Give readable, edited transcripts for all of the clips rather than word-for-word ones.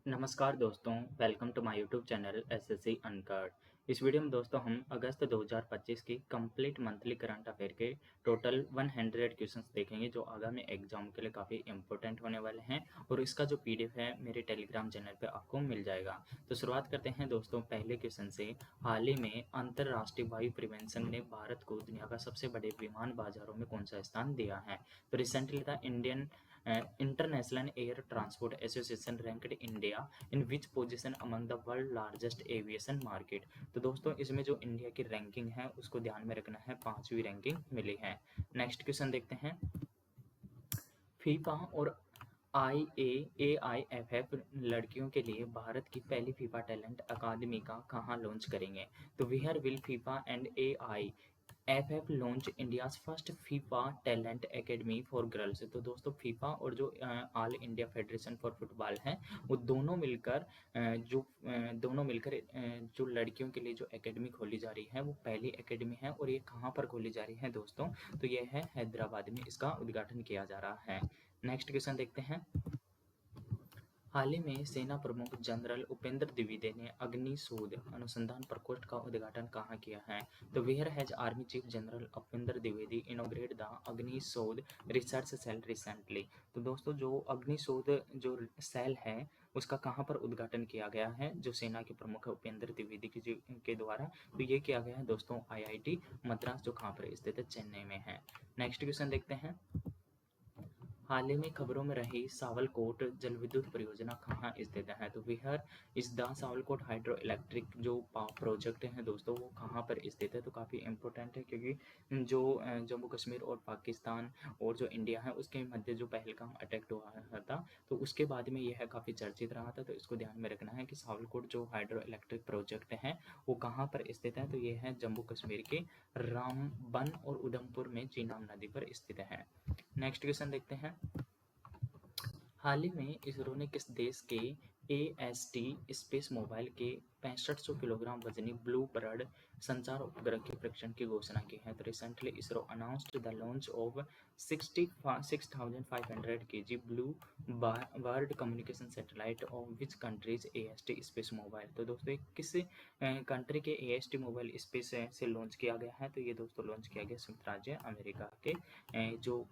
नमस्कार दोस्तों, welcome to my YouTube channel SSC अनकर्ड। इस वीडियो में दोस्तों हम अगस्त 2025 की कंप्लीट मंथली करंट अफेयर के टोटल 100 क्वेश्चंस देखेंगे जो आगामी एग्जाम के लिए काफ़ी इंपॉर्टेंट होने वाले हैं और इसका जो पीडीएफ है मेरे टेलीग्राम चैनल पे आपको मिल जाएगा। तो शुरुआत करते हैं दोस्तों पहले क्वेश्चन से। हाल ही में अंतर्राष्ट्रीय वायु परिवहन ने भारत को दुनिया का सबसे बड़े विमान बाजारों में कौन सा स्थान दिया है? तो recently the Indian International Air Transport Association ranked India in which position among the world largest aviation market। तो दोस्तों इसमें जो इंडिया की रैंकिंग है उसको ध्यान में रखना है, 5वीं रैंकिंग मिली है। नेक्स्ट क्वेश्चन देखते हैं। फीफा और AIFF लड़कियों के लिए भारत की पहली फीफा टैलेंट अकादमी का कहाँ लॉन्च करेंगे? तो where will FIFA and AIFF launch India's first FIFA talent academy for girls. तो दोस्तों फीफा और जो all India federation for football है वो दोनों मिलकर जो लड़कियों के लिए जो एकेडमी खोली जा रही है वो पहली एकेडमी है और ये कहाँ पर खोली जा रही है दोस्तों? तो ये है हैदराबाद में, इसका उद्घाटन किया जा रहा है। नेक्स्ट क्वेश्चन देखते हैं। हाल ही में सेना प्रमुख जनरल उपेंद्र द्विवेदी ने अग्निशोध अनुसंधान प्रकोष्ठ का उद्घाटन कहाँ किया है? तो where has army chief general Upendra Dwivedi inaugurate the Agnishodh research cell recently. तो दोस्तों जो अग्निशोध जो सेल है उसका कहाँ पर उद्घाटन किया गया है जो सेना के प्रमुख उपेंद्र द्विवेदी के द्वारा? तो ये किया गया है दोस्तों IIT मद्रास जो कहाँ पर स्थित है, चेन्नई में है। नेक्स्ट क्वेश्चन देखते हैं। हाल ही में खबरों में रही सावलकोट जलविद्युत परियोजना कहाँ स्थित है? तो where is the Sawalkot hydroelectric जो प्रोजेक्ट है दोस्तों वो कहाँ पर स्थित है? तो काफ़ी इंपॉर्टेंट है क्योंकि जो जम्मू कश्मीर और पाकिस्तान और जो इंडिया है उसके मध्य जो पहलगाम अटैक हुआ था तो उसके बाद में यह काफ़ी चर्चित रहा था। तो इसको ध्यान में रखना है कि सावलकोट जो हाइड्रो इलेक्ट्रिक प्रोजेक्ट है वो कहाँ पर स्थित है? तो ये है जम्मू कश्मीर के रामबन और उधमपुर में चीनाब नदी पर स्थित है। नेक्स्ट क्वेश्चन देखते हैं। हाल ही में इसरो ने किस देश के AST स्पेस मोबाइल के 6500 किलोग्राम वजनी ब्लू बर्ड संचार उपग्रह के परीक्षण की घोषणा की है? तो recently ISRO announced the launch of 6500 kg blue bird communication satellite of which countries AST space mobile. तो दोस्तों किस कंट्री के AST मोबाइल स्पेस से लॉन्च किया गया है? तो ये दोस्तों लॉन्च किया गया संयुक्त राज्य अमेरिका के जो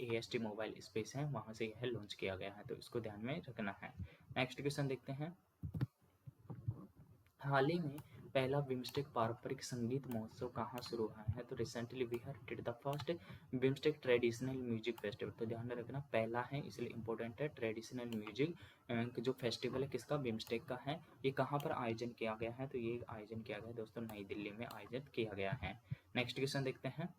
AST मोबाइल स्पेस है वहाँ से यह लॉन्च किया गया है। तो इसको ध्यान में रखना है। नेक्स्ट क्वेश्चन देखते हैं। हाल ही में पहला बिम्स्टेक पारंपरिक संगीत महोत्सव कहाँ शुरू हुआ है? तो recently we have did the first BIMSTEC traditional music festival. तो ध्यान में रखना पहला है इसलिए इंपॉर्टेंट है। ट्रेडिशनल म्यूजिक जो फेस्टिवल है किसका? बिम्स्टेक का है। ये कहाँ पर आयोजन किया गया है? तो ये आयोजन किया गया है दोस्तों नई दिल्ली में आयोजित किया गया है। नेक्स्ट क्वेश्चन देखते हैं।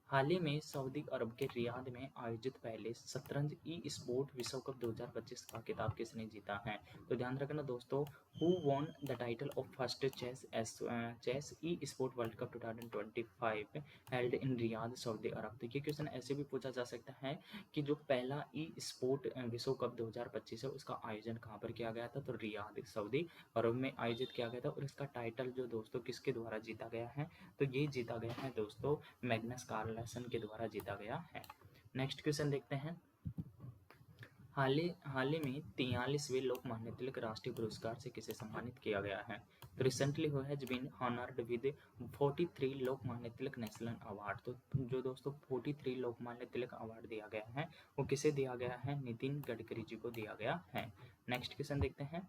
हाल ही में सऊदी अरब के रियाद में आयोजित पहले शतरंज ई स्पोर्ट विश्व कप 2025 का खिताब किसने जीता है? तो ध्यान रखना दोस्तों who won the title of first chess e sport world cup 2025 held in Riyadh Saudi Arabia. तो ये क्वेश्चन ऐसे भी पूछा जा सकता है कि जो पहला ई स्पोर्ट विश्व कप 2025 है उसका आयोजन कहाँ पर किया गया था? तो रियाद सऊदी अरब में आयोजित किया गया था और इसका टाइटल जो दोस्तों किसके द्वारा जीता गया है? तो ये जीता गया है दोस्तों मैग्नस कार्लसन के द्वारा जीता गया है। नेक्स्ट क्वेश्चन देखते हैं। हाल ही में 43वें लोकमान्य तिलक राष्ट्रीय पुरस्कार से किसे सम्मानित किया गया है? तो recently who has been honoured with 43 Lokmanya Tilak national award. तो जो दोस्तों 43 लोकमान्य तिलक अवार्ड दिया गया है वो किसे दिया गया है? नितिन गडकरी जी को दिया गया है। नेक्स्ट क्वेश्चन देखते हैं।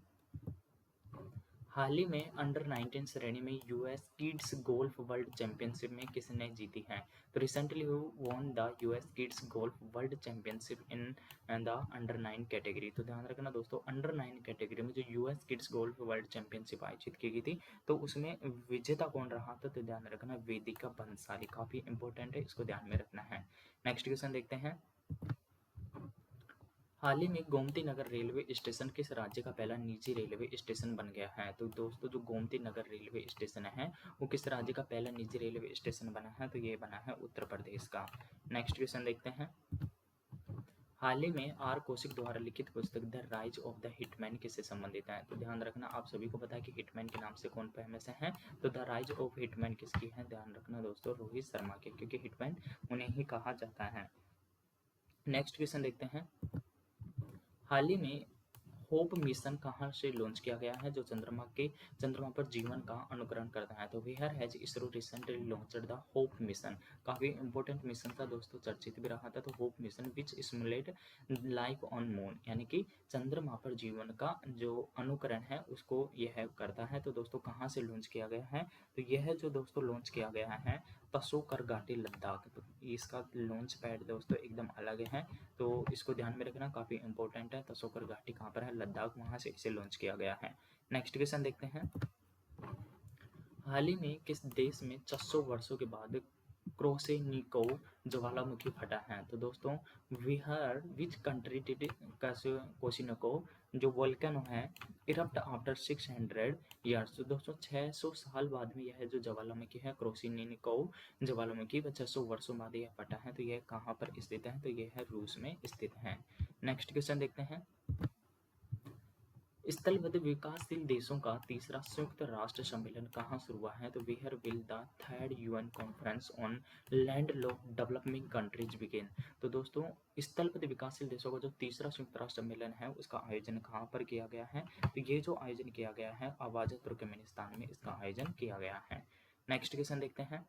हाल ही में अंडर-19 श्रेणी में US kids golf world championship में किसने जीती है? तो recently who won the US kids golf world championship in the अंडर-9 कैटेगरी। तो ध्यान रखना दोस्तों अंडर-9 कैटेगरी में जो US kids golf world championship आयोजित की गई थी तो उसमें विजेता कौन रहा था? तो ध्यान रखना वेदिका बंसाली, काफी इंपॉर्टेंट है, इसको ध्यान में रखना है। नेक्स्ट क्वेश्चन देखते हैं। हाल ही में गोमती नगर रेलवे स्टेशन किस राज्य का पहला निजी रेलवे स्टेशन बन गया है? तो दोस्तों जो गोमती नगर रेलवे स्टेशन है वो किस राज्य का पहला निजी रेलवे स्टेशन बना है? तो ये बना है उत्तर प्रदेश का। नेक्स्ट क्वेश्चन देखते हैं। हाल ही में आर कौशिक द्वारा लिखित पुस्तक the rise of the hitman किससे संबंधित है? तो ध्यान रखना आप सभी को पता है कि हिटमैन के नाम से कौन फेमस है। तो द राइज ऑफ हिटमैन किसकी है? ध्यान रखना दोस्तों रोहित शर्मा के, क्योंकि हिटमैन उन्हें ही कहा जाता है। नेक्स्ट क्वेश्चन देखते हैं। हाल ही में होप मिशन कहाँ से लॉन्च किया गया है, जो चंद्रमा पर जीवन का अनुकरण करता है। तो where has ISRO recently launched the Hope mission. काफ़ी इंपॉर्टेंट मिशन था दोस्तों, चर्चित भी रहा था। तो Hope mission which simulate life on moon, यानी कि चंद्रमा पर जीवन का जो अनुकरण है उसको यह करता है। तो दोस्तों कहाँ से लॉन्च किया गया है, तो यह जो दोस्तों लॉन्च किया गया है तसोकर घाटी लद्दाख। तो इसका लॉन्च पैड दोस्तों एकदम अलग है, तो इसको ध्यान में रखना, काफ़ी इंपॉर्टेंट है। तसोकर घाटी कहाँ पर है, लद्दाख, वहाँ से इसे लॉन्च किया गया है। नेक्स्ट क्वेश्चन देखते हैं। हाल ही में किस देश में 600 वर्षों के बाद क्रोसेनिकोव ज्वालामुखी फटा है, तो दोस्तों विहार विच कंट्री डिड कोसिनिकोव जो वोल्केनो है इरप्ट आफ्टर 600 ईयर्स। तो दोस्तों 600 साल बाद में यह जो ज्वालामुखी है क्रोसिनिकोव ज्वालामुखी वह 600 वर्षों बाद यह फटा है। तो यह कहाँ पर स्थित है, तो यह है रूस में स्थित है। नेक्स्ट क्वेश्चन देखते हैं। स्थलबद्ध विकासशील देशों का तीसरा संयुक्त राष्ट्र सम्मेलन कहाँ शुरू हुआ है, तो where will the third UN conference on landlocked developing countries begin. तो दोस्तों स्थलबद्ध विकासशील देशों का जो तीसरा संयुक्त राष्ट्र सम्मेलन है उसका आयोजन कहाँ पर किया गया है, तो ये जो आयोजन किया गया है आवाज़ तुर्कमेनिस्तान में इसका आयोजन किया गया है। नेक्स्ट क्वेश्चन देखते हैं।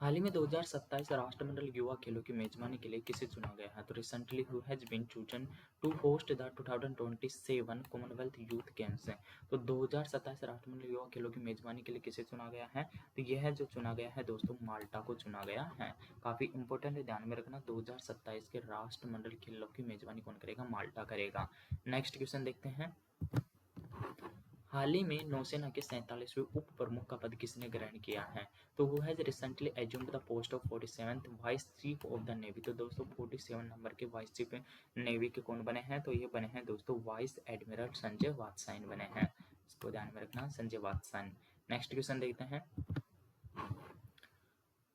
हाल ही में 2027 राष्ट्रमंडल युवा खेलों की मेजबानी के लिए किसे चुना गया है, तो recently who has been chosen to host the 2027 Commonwealth youth games. तो 2027 राष्ट्रमंडल युवा खेलों की मेजबानी के लिए किसे चुना गया है, तो यह जो चुना गया है दोस्तों माल्टा को चुना गया है। काफ़ी इंपॉर्टेंट है, ध्यान में रखना, 2027 के राष्ट्रमंडल खेलों की मेजबानी कौन करेगा, माल्टा करेगा। नेक्स्ट क्वेश्चन देखते हैं। हाल ही में नौसेना के 47वें उप प्रमुख का पद किसने ग्रहण किया है, तो who has recently assumed the post of 47th vice chief of the navy. तो दोस्तों 47 नंबर के वाइस चीफ नेवी के कौन बने हैं, तो ये बने हैं दोस्तों वाइस एडमिरल संजय वात्सायन बने हैं, इसको ध्यान में रखना, संजय वात्सायन। नेक्स्ट क्वेश्चन देखते हैं।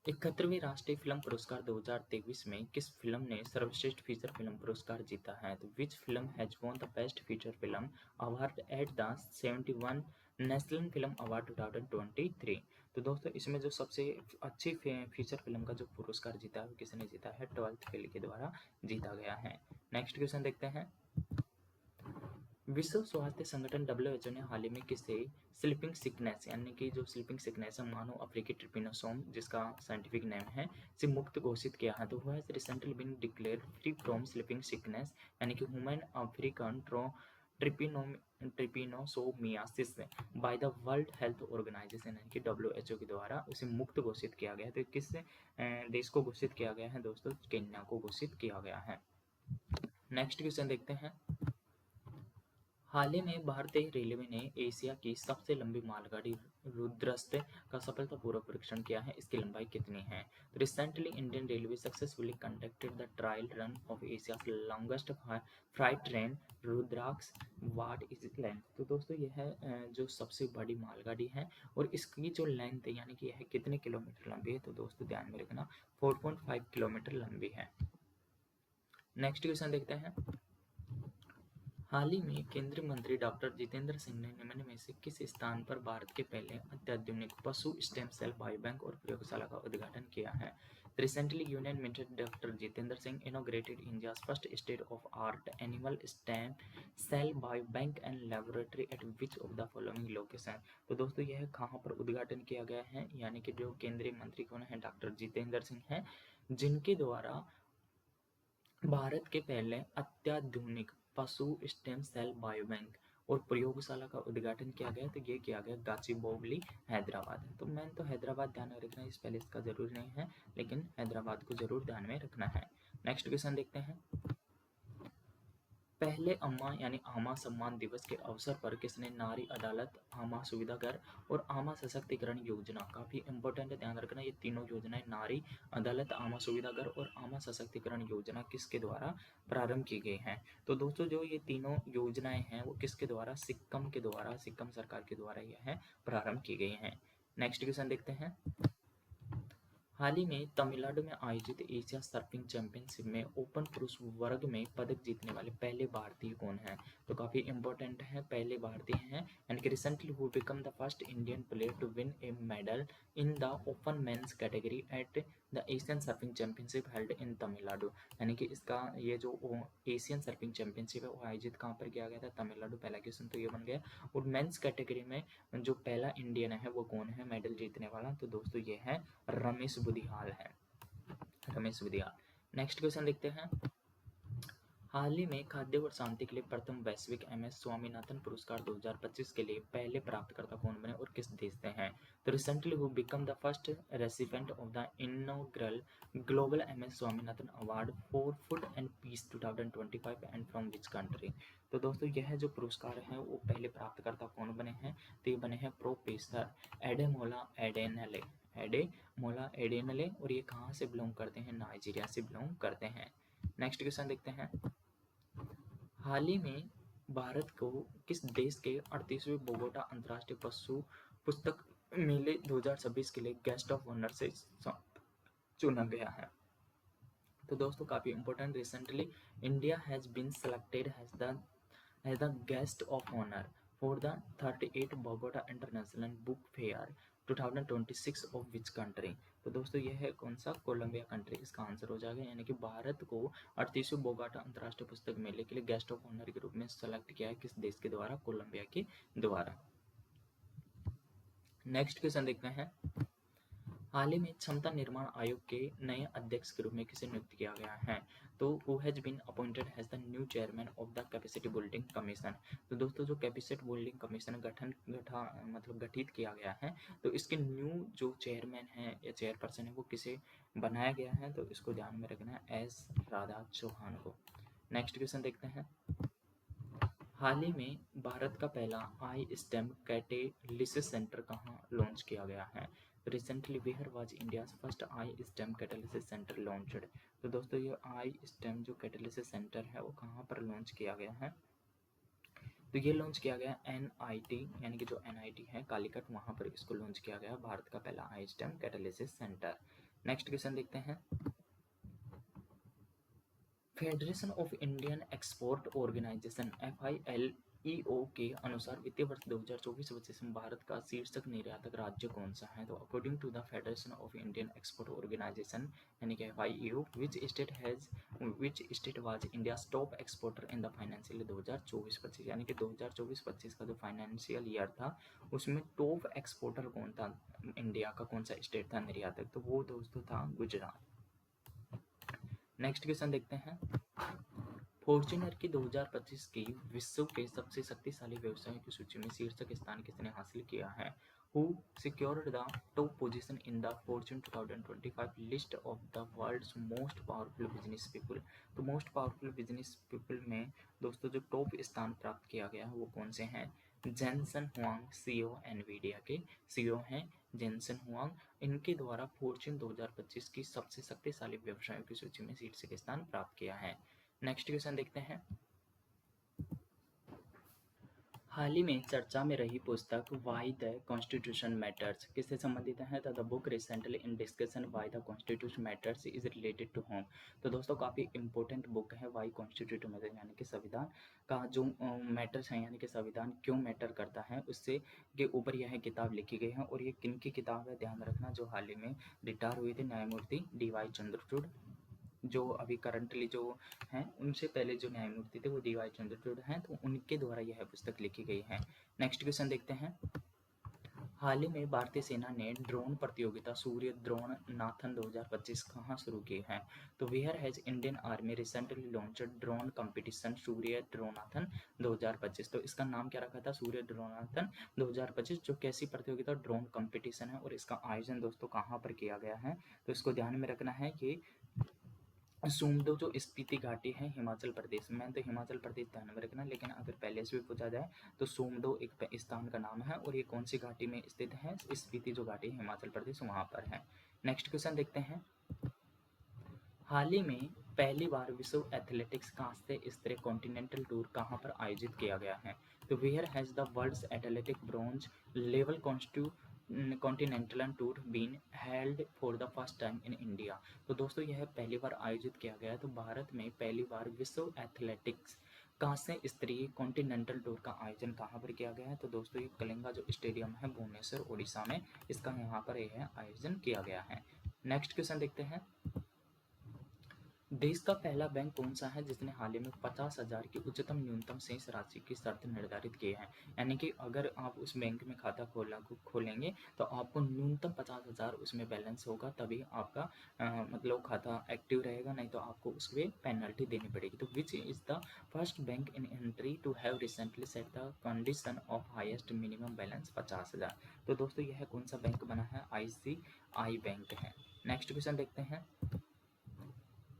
71वें राष्ट्रीय फिल्म पुरस्कार 2023 में किस फिल्म ने सर्वश्रेष्ठ फीचर फिल्म पुरस्कार जीता है, तो which film has won the best feature film award at the 71 national film award 2023। तो दोस्तों इसमें जो सबसे अच्छी फीचर फिल्म का जो पुरस्कार जीता है वो किसने जीता है, 12th फेल के द्वारा जीता गया है। नेक्स्ट क्वेश्चन देखते हैं। विश्व स्वास्थ्य संगठन WHO ने हाल ही में किसे स्लीपिंग सिकनेस, यानी कि जो स्लीपिंग सिकनेस है मानव अफ्रीकी ट्रिपिनोसोम जिसका साइंटिफिक नेम है, से मुक्त घोषित किया है। तो who has recently been declared free from sleeping sickness, यानी कि human African trypanosomiasis by the world health organisation, यानी कि WHO के द्वारा उसे मुक्त घोषित किया गया है। तो किस देश को घोषित किया गया है दोस्तों, केन्या को घोषित किया गया है। नेक्स्ट क्वेश्चन देखते हैं। हाल ही में भारतीय रेलवे ने एशिया की सबसे लंबी मालगाड़ी रुद्रस्त का सफलतापूर्वक परीक्षण किया है, इसकी लंबाई कितनी है, तो recently Indian railway successfully conducted the trial run of Asia's longest freight train Rudraksh, what is it length. तो दोस्तों यह जो सबसे बड़ी मालगाड़ी है और इसकी जो लेंथ है यानी कि यह कितने किलोमीटर लंबी है, तो दोस्तों ध्यान में रखना 4.5 किलोमीटर लंबी है। नेक्स्ट क्वेश्चन देखते हैं। हाल ही में केंद्रीय मंत्री डॉक्टर जितेंद्र सिंह ने निम्न में से किस स्थान पर भारत के पहले अत्याधुनिक पशु स्टेम सेल बायोबैंक और प्रयोगशाला का उद्घाटन किया है। Recently union minister doctor Jitendra Singh inaugurated India's first state of art animal stem cell biobank and laboratory at which of the following location. तो दोस्तों यह कहाँ पर उद्घाटन किया गया है, यानी कि जो केंद्रीय मंत्री कौन है, डॉक्टर जितेंद्र सिंह हैं, जिनके द्वारा भारत के पहले अत्याधुनिक पशु स्टेम सेल बायोबैंक और प्रयोगशाला का उद्घाटन किया गया। तो ये किया गया गाचिबोवली हैदराबाद। तो मैंने तो हैदराबाद ध्यान में रखना, इस पहले इसका जरूरी नहीं है, लेकिन हैदराबाद को जरूर ध्यान में रखना है। नेक्स्ट क्वेश्चन देखते हैं। पहले अम्मा यानी आमा सम्मान दिवस के अवसर पर किसने नारी अदालत, आमा सुविधा घर और आमा सशक्तिकरण योजना, काफ़ी इंपॉर्टेंट है, ध्यान रखना, ये तीनों योजनाएं नारी अदालत, आमा सुविधा घर और आमा सशक्तिकरण योजना किसके द्वारा प्रारंभ की गई हैं। तो दोस्तों जो ये तीनों योजनाएं हैं वो किसके द्वारा, सिक्किम के द्वारा, सिक्किम सरकार के द्वारा यह प्रारंभ की गई हैं। नेक्स्ट क्वेश्चन देखते हैं। हाल ही में तमिलनाडु में आयोजित एशिया सर्फिंग चैंपियनशिप में ओपन पुरुष वर्ग में पदक जीतने वाले पहले भारतीय कौन हैं? तो काफ़ी इंपॉर्टेंट है, पहले भारतीय हैं। And recently who become the first Indian player to win a medal in the open men's category at the Asian surfing championship held in Tamil Nadu. यानी कि इसका ये जो एशियन सर्फिंग चैंपियनशिप है वो आयोजित कहाँ पर किया गया था? तमिलनाडु। पहला क्वेश्चन तो ये बन गया। और मेंस कैटेगरी में जो पहला इंडियन है वो कौन है मेडल जीतने वाला? तो दोस्तों ये है रमेश बुदिहाल है, रमेश बुदिहाल। नेक्स्ट क्वेश्चन देखते हैं। हाल ही में खाद्य और शांति के लिए प्रथम वैश्विक एमएस स्वामीनाथन पुरस्कार 2025 के लिए पहले प्राप्तकर्ता कौन बने और किस देश से हैं? तो recently who become the first recipient of the inaugural global MS Swaminathan award for food and peace 2025 and from which country? तो दोस्तों यह जो पुरस्कार है वो पहले प्राप्तकर्ता कौन बने हैं? तो ये बने हैं professor Ademola Adenle, Ademola Adenle. और ये कहाँ से बिलोंग करते हैं? नाइजीरिया से बिलोंग करते हैं। नेक्स्ट क्वेश्चन देखते हैं। हाल ही में भारत को किस देश के 38वें बोगोटा अंतर्राष्ट्रीय पशु पुस्तक मेले 2026 के लिए गेस्ट ऑफ ऑनर से चुना गया है? तो दोस्तों काफ़ी important, recently India has been selected as the guest of honor for the 38 Bogota International Book Fair 2026 of which country? तो दोस्तों यह है कौन सा? कोलंबिया कंट्री इसका आंसर हो जाएगा। यानी कि भारत को 38वें बोगाटा अंतर्राष्ट्रीय पुस्तक मेले के लिए गेस्ट ऑफ ऑनर के रूप में सेलेक्ट किया है किस देश के द्वारा? कोलंबिया के द्वारा। नेक्स्ट क्वेश्चन देखते हैं। हाल ही में क्षमता निर्माण आयोग के नए अध्यक्ष के रूप में किसे नियुक्त किया गया है? तो who has been appointed as the new chairman of the capacity building commission? तो दोस्तों जो कैपेसिटी बिल्डिंग कमीशन गठित किया गया है, तो इसके न्यू जो चेयरमैन है या चेयरपर्सन है वो किसे बनाया गया है? तो इसको ध्यान में रखना है, एस राधा चौहान को। नेक्स्ट क्वेश्चन देखते हैं। हाल ही में भारत का पहला आई स्टेम कैटेलिसिस सेंटर कहाँ लॉन्च किया गया है? Recently where was India's first I STEM catalysis centre launched? तो दोस्तों ये आई स्टेम जो कैटेलिसिस सेंटर है वो कहाँ पर लॉन्च किया गया है? तो ये लॉन्च किया गया एनआईटी, यानी कि जो एनआईटी है कालीकट, वहाँ पर इसको लॉन्च किया गया भारत का पहला आई STEM catalysis centre. Next question देखते हैं। Federation of Indian export organisation FILEO के अनुसार वित्तीय वर्ष 2024-25 में भारत का शीर्षक निर्यातक राज्य कौन सा है? तो according to the federation of Indian export organisation यानी कि FILEO, which state was India's top exporter in the financial 2024-25? यानी कि 2024-25 का जो फाइनेंशियल ईयर था उसमें टॉप एक्सपोर्टर कौन था? इंडिया का कौन सा स्टेट था निर्यातक? तो वो दोस्तों था गुजरात। नेक्स्ट क्वेश्चन देखते हैं। फॉर्च्यूनर की 2025 की विश्व के सबसे शक्तिशाली व्यवसायों की सूची में शीर्षक स्थान किसने हासिल किया है? Who secured the top position in the Fortune 2025 list of the world's most powerful business people? तो मोस्ट पावरफुल बिजनेस पीपल में दोस्तों जो टॉप स्थान प्राप्त किया गया है वो कौन से हैं? जेनसन हुआंग, CEO एनवीडिया के CEO हैं जेनसन हुआंग। इनके द्वारा फॉर्च्यून 2025 की सबसे शक्तिशाली व्यवसायों की सूची में शीर्षक स्थान प्राप्त किया है। नेक्स्ट क्वेश्चन देखते हैं। हाल ही में चर्चा में रही पुस्तक वाई द कॉन्स्टिट्यूशन मैटर्स किससे संबंधित है? तो the book recently in discussion why the constitution matters is related to whom? तो दोस्तों काफ़ी इंपॉर्टेंट बुक है वाई कॉन्स्टिट्यूशन मैटर, यानी कि संविधान का जो मैटर्स है, यानी कि संविधान क्यों मैटर करता है उससे के ऊपर यह किताब लिखी गई है। और ये किन की किताब है ध्यान रखना? जो हाल ही में रिटायर हुए थे न्यायमूर्ति DY चंद्रचूड़, जो अभी करंटली जो हैं उनसे पहले जो न्यायमूर्ति थे वो DY चंद्रचूड़ हैं, तो उनके द्वारा यह पुस्तक लिखी गई है। नेक्स्ट क्वेश्चन देखते हैं। हाल ही में भारतीय सेना ने ड्रोन प्रतियोगिता सूर्य द्रोण नाथन 2025 कहाँ शुरू की है? तो where has Indian army recently launched drone competition Surya Dronathon 2025? तो इसका नाम क्या रखा था? सूर्य द्रोणाथन 2025, जो कैसी प्रतियोगिता? ड्रोन कंपटीशन है। और इसका आयोजन दोस्तों कहाँ पर किया गया है? तो इसको ध्यान में रखना है कि सोमदो जो स्पीति घाटी है हिमाचल प्रदेश में, तो हिमाचल प्रदेश ध्यान में रखना, लेकिन अगर पहले से भी पूछा जाए तो सोमदो एक स्थान का नाम है और ये कौन सी घाटी में स्थित है? स्पीति जो घाटी हिमाचल प्रदेश वहाँ पर है। नेक्स्ट क्वेश्चन देखते हैं। हाल ही में पहली बार विश्व एथलेटिक्स कांस्य स्तरीय कॉन्टिनेंटल टूर कहाँ पर आयोजित किया गया है? तो where has the world's athletic bronze level continental tour been held for the first time in India. तो दोस्तों यह पहली बार आयोजित किया गया है। तो भारत में पहली बार विश्व एथलेटिक्स कांस्य स्तरीय कॉन्टिनेंटल टूर का आयोजन कहाँ पर किया गया है? तो दोस्तों ये कलिंगा जो स्टेडियम है भुवनेश्वर उड़ीसा में, इसका यहाँ पर यह आयोजन किया गया है। नेक्स्ट क्वेश्चन देखते हैं, देश का पहला बैंक कौन सा है जिसने हाल ही में 50,000 की उच्चतम न्यूनतम शेष राशि की शर्त निर्धारित की है? यानी कि अगर आप उस बैंक में खाता खोलेंगे तो आपको न्यूनतम 50,000 उसमें बैलेंस होगा, तभी आपका मतलब खाता एक्टिव रहेगा, नहीं तो आपको उस पर पेनल्टी देनी पड़ेगी। तो which is the first bank in entry to have recently set the condition of highest minimum balance 50,000? तो दोस्तों यह कौन सा बैंक बना है? ICICI बैंक है। नेक्स्ट क्वेश्चन देखते हैं,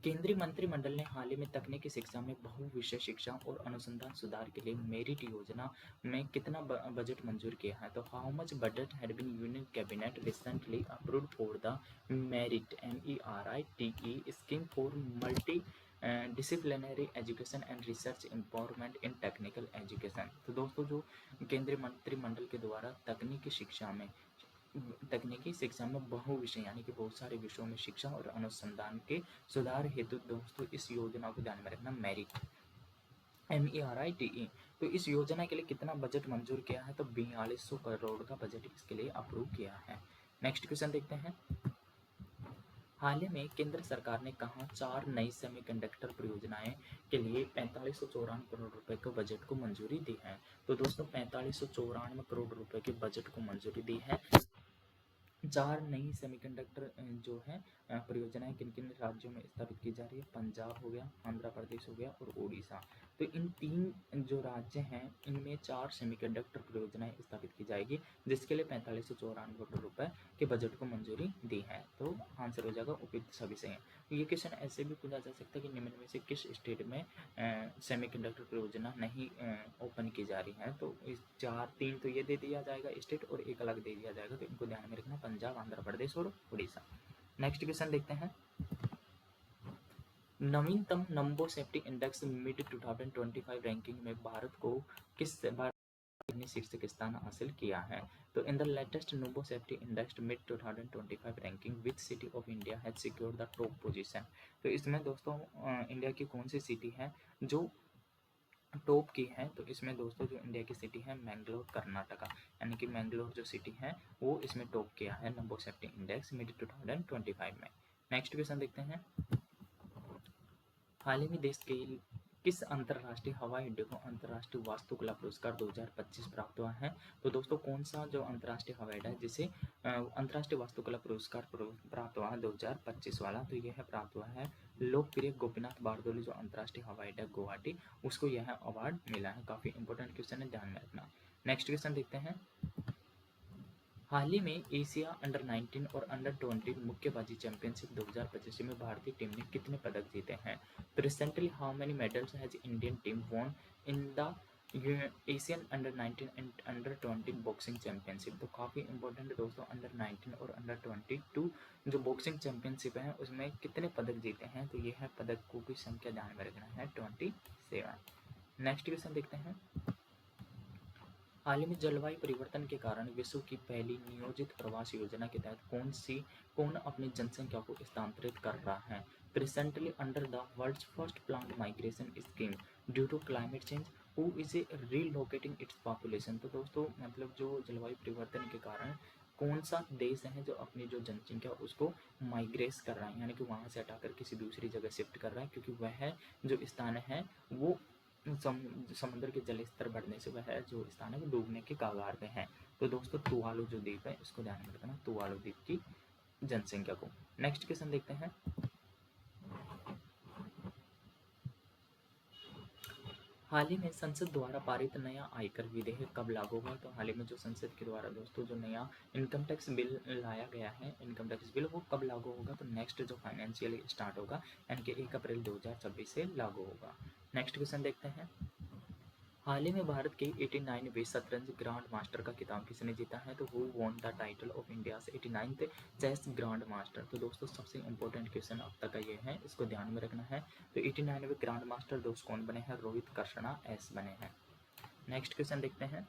केंद्रीय मंत्रिमंडल ने हाल ही में तकनीकी शिक्षा में बहुविषय शिक्षा और अनुसंधान सुधार के लिए मेरिट योजना में कितना बजट मंजूर किया है? तो how much budget had been union cabinet recently approved for the merit MERITE scheme for multidisciplinary education and research empowerment in technical education? तो दोस्तों जो केंद्रीय मंत्रिमंडल के द्वारा तकनीकी शिक्षा में बहुविषय यानी कि बहुत सारे विषयों में शिक्षा और अनुसंधान के सुधार हेतु दोस्तों इस योजना को ध्यान में रखना, मेरिट MERITE। तो इस योजना के लिए कितना बजट मंजूर किया है? तो 4200 करोड़ का बजट इसके लिए अप्रूव किया है। नेक्स्ट क्वेश्चन देखते हैं, हाल ही में केंद्र सरकार ने कहा 4 नई सेमीकंडक्टर परियोजनाएं के लिए 4594 करोड़ रुपए के बजट को मंजूरी दी है। तो दोस्तों 4594 करोड़ रुपए के बजट को मंजूरी दी है। 4 नई सेमीकंडक्टर जो है परियोजनाएं किन किन राज्यों में स्थापित की जा रही है? पंजाब हो गया, आंध्र प्रदेश हो गया और उड़ीसा। तो इन 3 जो राज्य हैं इनमें 4 सेमीकंडक्टर परियोजनाएं स्थापित की जाएगी, जिसके लिए 4594 करोड़ रुपए के बजट को मंजूरी दी है। तो आंसर हो जाएगा उपयुक्त सभी सही है। तो ये क्वेश्चन ऐसे भी पूछा जा सकता है कि निम्न में से किस स्टेट में सेमीकंडक्टर परियोजना नहीं ओपन की जा रही है? तो इस 3 तो ये दे दिया जाएगा स्टेट और एक अलग दे दिया जाएगा, तो इनको ध्यान में रखना, पंजाब, आंध्र प्रदेश और उड़ीसा। नेक्स्ट क्वेश्चन देखते हैं, नवीनतम नंबो सेफ्टी इंडेक्स मिड 2025 रैंकिंग में भारत को ने शीर्षक स्थान हासिल किया है? तो in the latest Numbeo safety index mid 2025 ranking which city of India has secured the top position? तो इसमें दोस्तों इंडिया की कौन सी सिटी है जो टॉप की है? तो इसमें दोस्तों जो इंडिया की सिटी है मैंगलोर, कर्नाटका, यानी कि मैंगलोर जो सिटी है वो इसमें टॉप किया है नंबो सेफ्टी इंडेक्स मिड 2025 में। नेक्स्ट क्वेश्चन देखते हैं, हाल ही में देश के किस अंतर्राष्ट्रीय हवाई अड्डे को अंतर्राष्ट्रीय वास्तुकला पुरस्कार 2025 प्राप्त हुआ है? तो दोस्तों कौन सा जो अंतर्राष्ट्रीय हवाई अड्डा है जिसे अंतर्राष्ट्रीय वास्तुकला पुरस्कार प्राप्त हुआ है 2025 वाला? तो यह प्राप्त हुआ है लोकप्रिय गोपीनाथ बारदोली जो अंतर्राष्ट्रीय हवाई अड्डा गुवाहाटी, उसको यह अवार्ड मिला है। काफी इंपॉर्टेंट क्वेश्चन है, ध्यान में रखना। नेक्स्ट क्वेश्चन देखते हैं, हाल ही में एशिया अंडर 19 और अंडर 20 मुक्केबाजी चैंपियनशिप 2025 में भारतीय टीम ने कितने पदक जीते हैं? तो recently how many medals has Indian team von in the Asian under 19 and under 20 boxing championship? तो काफ़ी इंपॉर्टेंट है दोस्तों, अंडर 19 और अंडर 22 जो बॉक्सिंग चैंपियनशिप है उसमें कितने पदक जीते हैं? तो यह है पदकों की संख्या, ध्यान में रखना है 27। नेक्स्ट क्वेश्चन देखते हैं, हाल ही में जलवायु परिवर्तन के कारण विश्व की पहली नियोजित प्रवास योजना के तहत कौन अपनी जनसंख्या को स्थानांतरित कर रहा है? Recently under the world's first plant migration scheme due to climate change who is relocating its population? तो दोस्तों मतलब जो जलवायु परिवर्तन के कारण कौन सा देश है जो अपनी जो जनसंख्या उसको माइग्रेस कर रहा है, यानी कि वहाँ से हटाकर किसी दूसरी जगह शिफ्ट कर रहा है, क्योंकि वह जो स्थान है वो समुद्र के जल स्तर बढ़ने से वह जो स्थान है वो डूबने के कगार पे है। तो दोस्तों तुवालू जो द्वीप है इसको ध्यान में रखना, तुवालू द्वीप की जनसंख्या को। नेक्स्ट क्वेश्चन देखते हैं, हाल ही में संसद द्वारा पारित नया आयकर विधेयक कब लागू होगा? तो हाल ही में जो संसद के द्वारा दोस्तों जो नया इनकम टैक्स बिल लाया गया है, इनकम टैक्स बिल, वो कब लागू होगा? तो नेक्स्ट जो फाइनेंशियल स्टार्ट होगा यानी कि 1 अप्रैल 2026 से लागू होगा। नेक्स्ट क्वेश्चन देखते हैं, हाल ही में भारत के 89वें शतरंज ग्रांड मास्टर का खिताब किसने जीता है? तो who won the title of India's 89th chess grandmaster? तो दोस्तों सबसे इंपॉर्टेंट क्वेश्चन अब तक का ये है, इसको ध्यान में रखना है। तो 89वें ग्रांड मास्टर दोस्त कौन बने हैं? रोहित कृष्णा एस बने हैं। नेक्स्ट क्वेश्चन देखते हैं,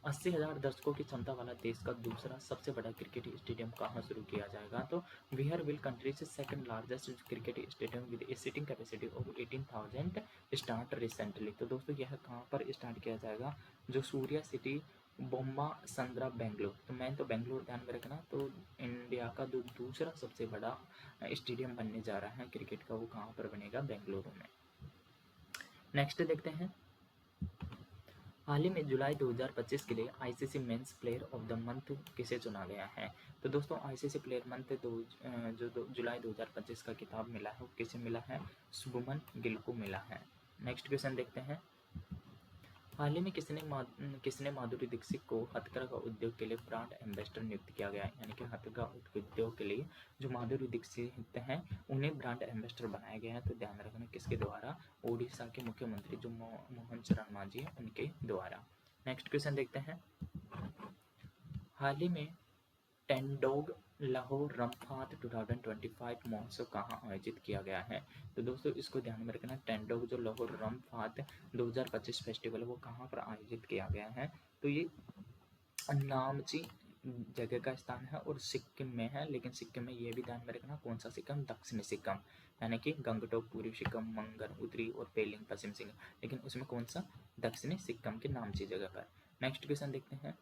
80,000 दर्शकों की क्षमता वाला देश का दूसरा सबसे बड़ा क्रिकेट स्टेडियम कहाँ शुरू किया जाएगा? तो where will countries second largest cricket stadium with a seating capacity of 18,000 start recently. तो दोस्तों यह कहाँ पर स्टार्ट किया जाएगा? जो सूर्या सिटी बोम्बा संद्रा बेंगलोर। तो मैं तो बेंगलोर ध्यान में रखना। तो इंडिया का जो दूसरा सबसे बड़ा स्टेडियम बनने जा रहा है क्रिकेट का, वो कहाँ पर बनेगा? बेंगलुरु में। नेक्स्ट देखते हैं, हाल ही में जुलाई 2025 के लिए ICC men's player of the month किसे चुना गया है? तो दोस्तों आईसीसी प्लेयर मंथ जुलाई 2025 का खिताब मिला है, वो किसे मिला है? शुभमन गिल को मिला है। नेक्स्ट क्वेश्चन देखते हैं, हाल ही में किसने माधुरी दीक्षित को हथकरघा उद्योग के लिए ब्रांड एम्बेसडर नियुक्त किया गया है? यानी कि हथकरघा उद्योग के लिए जो माधुरी दीक्षित हैं उन्हें ब्रांड एम्बेसडर बनाया गया है। तो ध्यान रखना किसके द्वारा? ओडिशा के मुख्यमंत्री जो मोहन चरण मांझी है उनके द्वारा। नेक्स्ट क्वेश्चन देखते हैं, हाल ही में टेंडोग लाहौर रमफात 2025 महोत्सव कहाँ आयोजित किया गया है? तो दोस्तों इसको ध्यान में रखना, टेंडोग जो लाहौर रमफात 2025 फेस्टिवल है वो कहाँ पर आयोजित किया गया है? तो ये नामची जगह का स्थान है और सिक्किम में है। लेकिन सिक्किम में ये भी ध्यान में रखना, कौन सा सिक्किम? दक्षिणी सिक्किम, यानी कि गंगटोक पूर्वी सिक्किम, मंगर उत्तरी और पेलिंग पश्चिम सिक्किम। लेकिन उसमें कौन सा? दक्षिणी सिक्किम के नामची जगह पर। नेक्स्ट क्वेश्चन देखते हैं,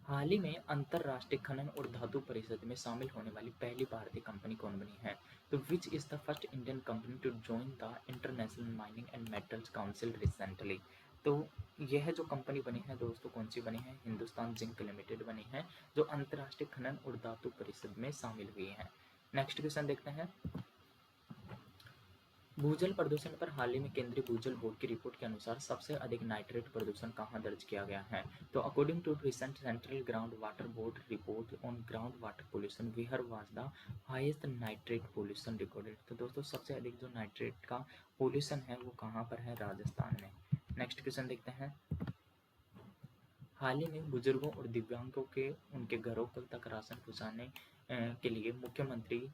हाल ही में अंतरराष्ट्रीय खनन और धातु परिषद में शामिल होने वाली पहली भारतीय कंपनी कौन बनी है? तो which is the first Indian company to join the international mining and metals council recently? तो यह जो कंपनी बनी है दोस्तों, कौन सी बनी है? हिंदुस्तान जिंक लिमिटेड बनी है, जो अंतरराष्ट्रीय खनन और धातु परिषद में शामिल हुई है। नेक्स्ट क्वेश्चन देखते हैं, भूजल प्रदूषण पर हाल ही में केंद्रीय भूजल बोर्ड की रिपोर्ट के अनुसार सबसे अधिक नाइट्रेट प्रदूषण कहाँ दर्ज किया गया है? तो according to recent central ground water board report on ground water pollution, Bihar was the highest nitrate pollution recorded. तो दोस्तों सबसे अधिक जो नाइट्रेट का पोल्यूशन है वो कहाँ पर है? राजस्थान में। नेक्स्ट क्वेश्चन देखते हैं, हाल ही में बुजुर्गों और दिव्यांगों के उनके घरों तक राशन पहुँचाने के लिए मुख्यमंत्री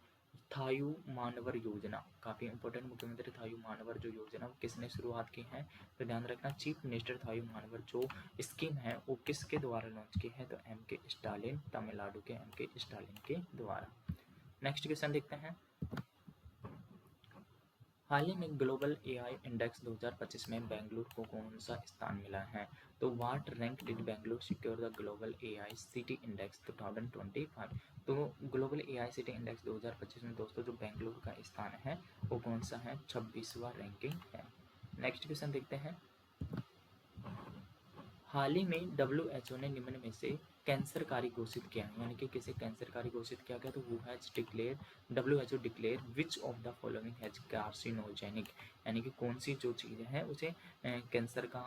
थायु मानवर योजना, काफ़ी इंपॉर्टेंट, मुख्यमंत्री थायु मानवर जो योजना वो किसने शुरुआत की है? तो ध्यान रखना, चीफ मिनिस्टर थायु मानवर जो स्कीम है वो किसके द्वारा लॉन्च की है? तो एम के स्टालिन, तमिलनाडु के एम के स्टालिन के द्वारा। नेक्स्ट क्वेश्चन देखते हैं, हाल ही में ग्लोबल एआई इंडेक्स 2025 में बेंगलुरु को कौन सा स्थान मिला है? तो what rank did Bengaluru secure the global AI city index 2025? तो ग्लोबल एआई सिटी इंडेक्स 2025 में दोस्तों जो बेंगलुरु का स्थान है वो कौन सा है? 26वां रैंकिंग है। नेक्स्ट क्वेश्चन देखते हैं, हाल ही में डब्ल्यूएचओ ने निम्न में से कैंसरकारी घोषित किया है, यानी कि किसे कैंसरकारी घोषित किया गया? तो वो has declare, WHO declare which of the following has carcinogenic, यानी कि कौन सी जो चीज़ है उसे कैंसर का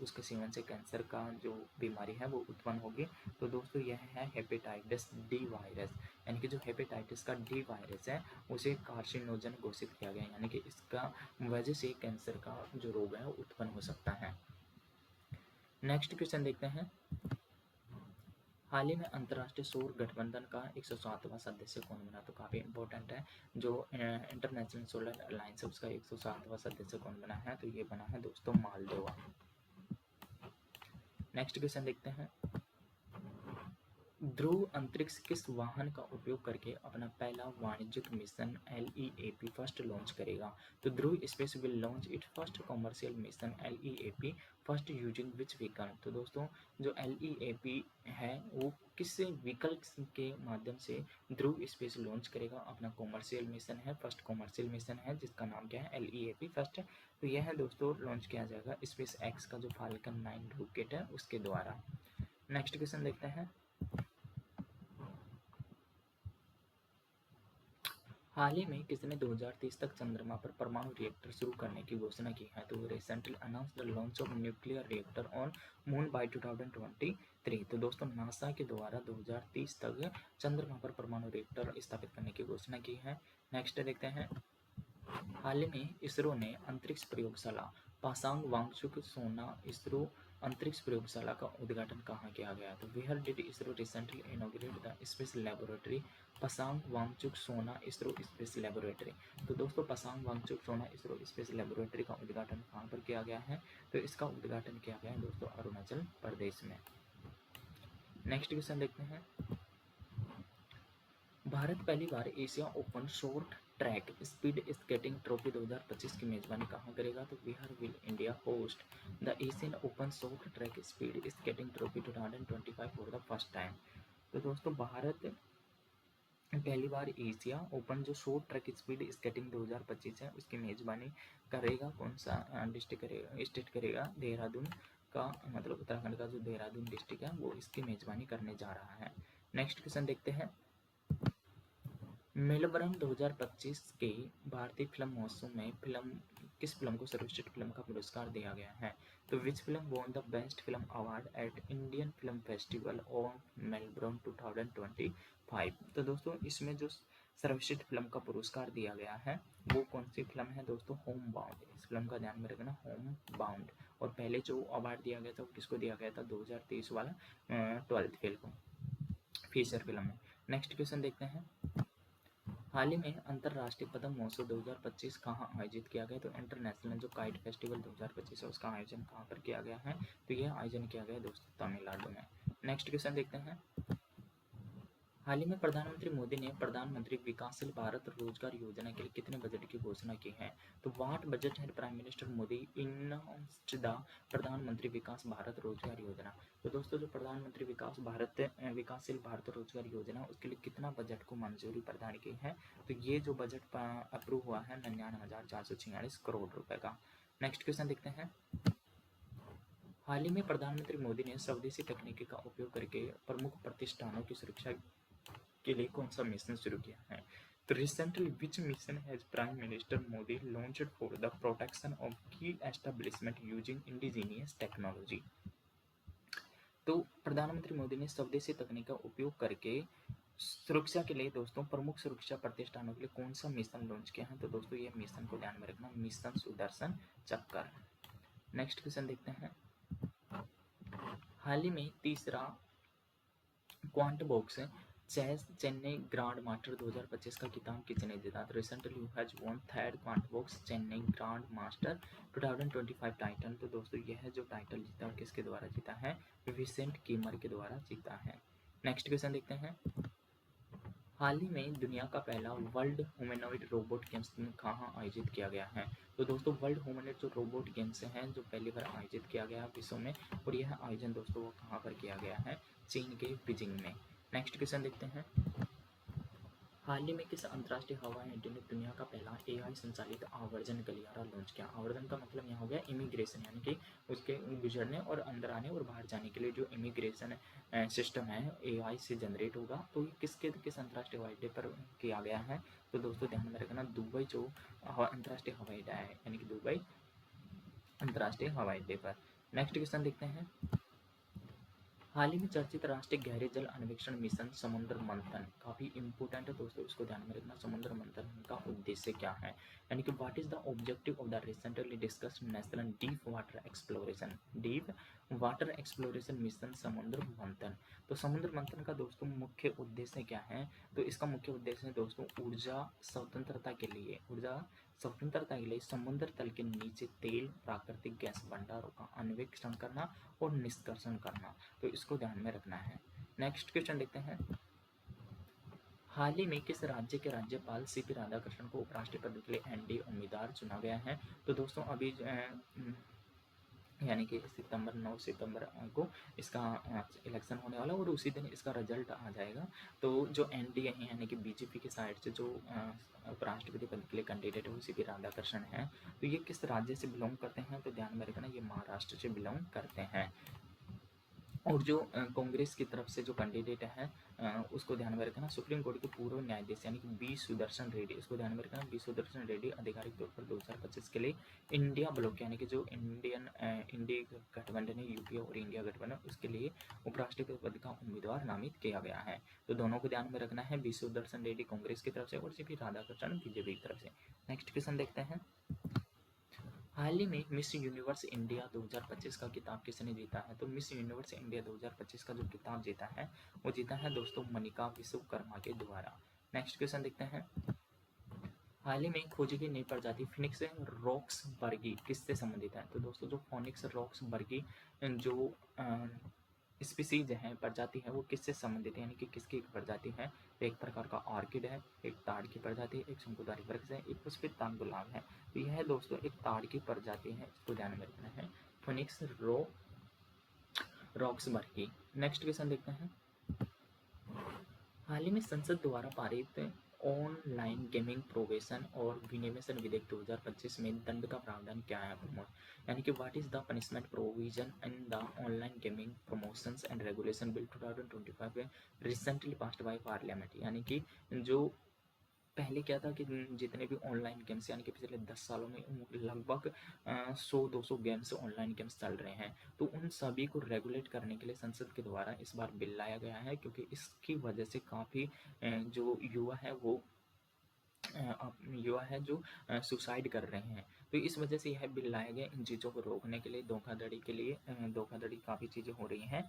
उसके सेवन से कैंसर का जो बीमारी है वो उत्पन्न होगी। तो दोस्तों यह है हेपेटाइटिस डी वायरस, यानी कि जो हेपेटाइटिस का डी वायरस है उसे कार्सिनोजन घोषित किया गया, यानी कि इसका वजह से कैंसर का जो रोग है वो उत्पन्न हो सकता है। नेक्स्ट क्वेश्चन देखते हैं, हाल ही में अंतर्राष्ट्रीय सौर गठबंधन का 107वां सदस्य कौन बना? तो काफ़ी इंपॉर्टेंट है, जो इंटरनेशनल सोलर अलायंस है उसका 107वां सदस्य कौन बना है? तो ये बना है दोस्तों मालदोवा। नेक्स्ट क्वेश्चन देखते हैं, ध्रुव अंतरिक्ष किस वाहन का उपयोग करके अपना पहला वाणिज्यिक मिशन LEAP फर्स्ट लॉन्च करेगा? तो Dhruva space will launch it first commercial mission LEAP first using which vehicle? तो दोस्तों जो LEAP है वो किस व्हीकल के माध्यम से ध्रुव स्पेस लॉन्च करेगा? अपना कॉमर्शियल मिशन है, फर्स्ट कॉमर्शियल मिशन है जिसका नाम क्या है? LEAP first. तो यह है दोस्तों लॉन्च किया जाएगा स्पेस एक्स का जो फाल्कन 9 रॉकेट है उसके द्वारा। नेक्स्ट क्वेश्चन देखते हैं, हाल ही में किसने 2030 तक चंद्रमा पर परमाणु रिएक्टर शुरू करने की घोषणा की है? तो recently announce the launch of nuclear reactor on moon by 2023। तो दोस्तों नासा के द्वारा 2030 तक चंद्रमा पर परमाणु रिएक्टर स्थापित करने की घोषणा की है। नेक्स्ट देखते हैं, हाल ही में इसरो ने अंतरिक्ष प्रयोगशाला पासांग वांगचुक सोना इसरो अंतरिक्ष प्रयोगशाला का उद्घाटन कहाँ किया गया? तो where did ISRO recently inaugurate the space laboratory Pasang Wangchuk Sona ISRO space laboratory. तो दोस्तों पसांग वांगचुक सोना इसरो स्पेस लेबोरेटरी का उद्घाटन कहाँ पर किया गया है? तो इसका उद्घाटन किया गया है दोस्तों अरुणाचल प्रदेश में। नेक्स्ट क्वेश्चन देखते हैं। भारत पहली बार Asia open short track speed skating trophy 2025 की मेजबानी कहाँ करेगा? तो where will India host the Asian open short track speed skating trophy 2025 for the first time. तो दोस्तों भारत पहली बार एशिया ओपन जो शॉर्ट ट्रैक स्पीड स्केटिंग 2025 है उसकी मेजबानी करेगा। कौन सा डिस्ट्रिक्ट करेगा? स्टेट करेगा देहरादून का, मतलब उत्तराखंड का जो देहरादून डिस्ट्रिक्ट है वो इसकी मेजबानी करने जा रहा है। नेक्स्ट क्वेश्चन देखते हैं। मेलबर्न 2025 के भारतीय फिल्म महोत्सव में किस फिल्म को सर्वश्रेष्ठ फिल्म का पुरस्कार दिया गया है? तो which film won the best film award at Indian film festival of Melbourne 2025। तो दोस्तों इसमें जो सर्वश्रेष्ठ फिल्म का पुरस्कार दिया गया है वो कौन सी फिल्म है दोस्तों? Home bound. इस फिल्म का ध्यान में रखना, होम बाउंड। और पहले जो अवार्ड दिया गया था वो किसको दिया गया था? 2023 वाला 12th फेल को, फीचर फिल्म में। नेक्स्ट क्वेश्चन देखते हैं। हाल ही में अंतर्राष्ट्रीय पद्म महोत्सव 2025 कहाँ आयोजित किया गया? तो इंटरनेशनल जो काइट फेस्टिवल 2025 है उसका आयोजन कहाँ पर किया गया है? तो यह आयोजन किया गया दोस्तों तमिलनाडु में। नेक्स्ट क्वेश्चन देखते हैं। हाल ही में प्रधानमंत्री मोदी ने प्रधानमंत्री विकासशील भारत रोजगार योजना के लिए कितने बजट की घोषणा की है? तो व्हाट बजट है prime minister Modi enhanced the प्रधानमंत्री विकास भारत रोजगार योजना। तो दोस्तों जो प्रधानमंत्री विकासशील भारत रोजगार योजना उसके लिए कितना बजट को मंजूरी प्रदान की है? तो ये जो बजट अप्रूव हुआ है 99,446 करोड़ रुपए का। नेक्स्ट क्वेश्चन देखते हैं। हाल ही में प्रधानमंत्री मोदी ने स्वदेशी तकनीकी का उपयोग करके प्रमुख प्रतिष्ठानों की सुरक्षा के लिए कौन सा मिशन शुरू किया है? तो recently which mission has prime minister Modi launched for the protection of की एस्टेब्लिशमेंट यूजिंग इंडिजीनियस टेक्नोलॉजी। तो प्रधानमंत्री मोदी ने स्वदेशी तकनीक का उपयोग करके सुरक्षा के लिए दोस्तों प्रमुख सुरक्षा प्रतिष्ठानों के लिए कौन सा मिशन लॉन्च किया है? तो दोस्तों ये मिशन को ध्यान में रखना, मिशन सुदर्शन चक्र। नेक्स्ट क्वेश्चन देखते हैं। हाल ही में तीसरा Quantbox chess Chennai grandmaster 2025 का खिताब किसने जीता? तो recently has won third Quantbox Chennai grandmaster 2025 title. तो दोस्तों यह जो टाइटल जीता है किसके द्वारा जीता है? विसेंट कीमर के द्वारा जीता है। नेक्स्ट क्वेश्चन देखते हैं। हाल ही में दुनिया का पहला वर्ल्ड ह्यूमनॉइड रोबोट गेम्स कहाँ आयोजित किया गया है? तो दोस्तों वर्ल्ड ह्यूमनॉइड जो रोबोट गेम्स हैं जो पहली बार आयोजित किया गया है विश्व में, और यह आयोजन दोस्तों वो कहाँ पर किया गया है? चीन के बीजिंग में। नेक्स्ट क्वेश्चन देखते हैं। हाल ही में किस अंतर्राष्ट्रीय हवाई अड्डे ने दुनिया का पहला एआई संचालित आवर्जन गलियारा लॉन्च किया? आवर्जन का मतलब यहाँ हो गया इमिग्रेशन, यानी कि उसके गुजरने और अंदर आने और बाहर जाने के लिए जो इमिग्रेशन सिस्टम है एआई से जनरेट होगा। तो ये किस अंतर्राष्ट्रीय हवाई अड्डे पर किया गया है? तो दोस्तों ध्यान में रखना दुबई जो अंतर्राष्ट्रीय हवाई अड्डा है, यानी कि दुबई अंतर्राष्ट्रीय हवाई अड्डे पर। नेक्स्ट क्वेश्चन देखते हैं। हाल ही में चर्चित राष्ट्रीय गहरे जल अन्वेषण मिशन समुद्र मंथन काफी इंपोर्टेंट है दोस्तों, इसको ध्यान में रखना। समुद्र मंथन का उद्देश्य क्या है, यानी कि what is the objective of the recently discussed national deep water exploration mission समुद्र मंथन। तो समुद्र मंथन का दोस्तों मुख्य उद्देश्य क्या है? तो इसका मुख्य उद्देश्य है दोस्तों ऊर्जा स्वतंत्रता के लिए समुद्र तल के नीचे तेल प्राकृतिक गैस भंडारों का अन्वेषण करना और निष्कर्षण करना। तो इसको ध्यान में रखना है। नेक्स्ट क्वेश्चन देखते हैं। हाल ही में किस राज्य के राज्यपाल सीपी राधाकृष्णन को उपराष्ट्रपति के लिए एनडीए उम्मीदवार चुना गया है? तो दोस्तों अभी यानी कि 9 सितंबर को इसका इलेक्शन होने वाला और उसी दिन इसका रिजल्ट आ जाएगा। तो जो एनडीए है यानी कि बीजेपी की साइड से जो उपराष्ट्रपति पद के लिए कैंडिडेट है वो सीपी राधाकृष्णन है। तो ये किस राज्य से बिलोंग करते हैं? तो ध्यान में रखना ये महाराष्ट्र से बिलोंग करते हैं। और जो कांग्रेस की तरफ से जो कैंडिडेट है उसको ध्यान में रखना इंडियन कोर्ट के पूर्व न्यायाधीश यानी कि बी सुदर्शन रेड्डी। इसको ध्यान में रखना बी सुदर्शन रेड्डी आधिकारिक तौर पर 2025 के लिए इंडिया ब्लॉक यानी कि जो इंडिया गठबंधन है यूपीए और इंडिया गठबंधन उसके लिए उपराष्ट्रपति पद का उम्मीदवार नामित किया गया है। तो दोनों को ध्यान में रखना है, बी सुदर्शन रेड्डी कांग्रेस की तरफ से और सीपी राधाकृष्णन बीजेपी की तरफ से। नेक्स्ट क्वेश्चन देखते हैं। हाल ही में मिस यूनिवर्स इंडिया 2025 का खिताब किसने जीता है? तो मिस यूनिवर्स इंडिया 2025 का जो खिताब जीता है वो जीता है दोस्तों मनिका विश्वकर्मा के द्वारा। नेक्स्ट क्वेश्चन देखते हैं। हाल ही में खोजी गई नई प्रजाति फिनिक्स रॉक्सबर्गी किससे संबंधित है? तो दोस्तों जो फोनिक्स रॉक्सबर्गी जो स्पीसीज है, प्रजाति है, वो किससे संबंधित है, यानी कि किसकी एक प्रजाति है? तो एक प्रकार का ऑर्किड है, एक ताड़ की प्रजाति, एक शंकुधारी वृक्ष है, एक पुष्पित तांग गुलाब है। तो यह दोस्तों एक ताड़ की प्रजाति है, इसको ध्यान में रखना है। Phoenix roxburghii. नेक्स्ट क्वेश्चन देखते हैं। हाल ही में संसद द्वारा पारित ऑनलाइन गेमिंग प्रोबेशन और विनिवेशन विधेयक 2025 में दंड का प्रावधान क्या है? यानी कि what is the punishment provision in the online gaming promotions and regulation bill 2025 recently passed by parliament. यानी कि जो पहले क्या था कि जितने भी ऑनलाइन गेम्स, यानी कि पिछले 10 सालों में लगभग 100-200 गेम्स ऑनलाइन गेम्स चल रहे हैं, तो उन सभी को रेगुलेट करने के लिए संसद के द्वारा इस बार बिल लाया गया है, क्योंकि इसकी वजह से काफ़ी जो युवा है जो सुसाइड कर रहे हैं। तो इस वजह से यह बिल लाया गया इन चीज़ों को रोकने के लिए, धोखाधड़ी के लिए। धोखाधड़ी काफ़ी चीज़ें हो रही हैं,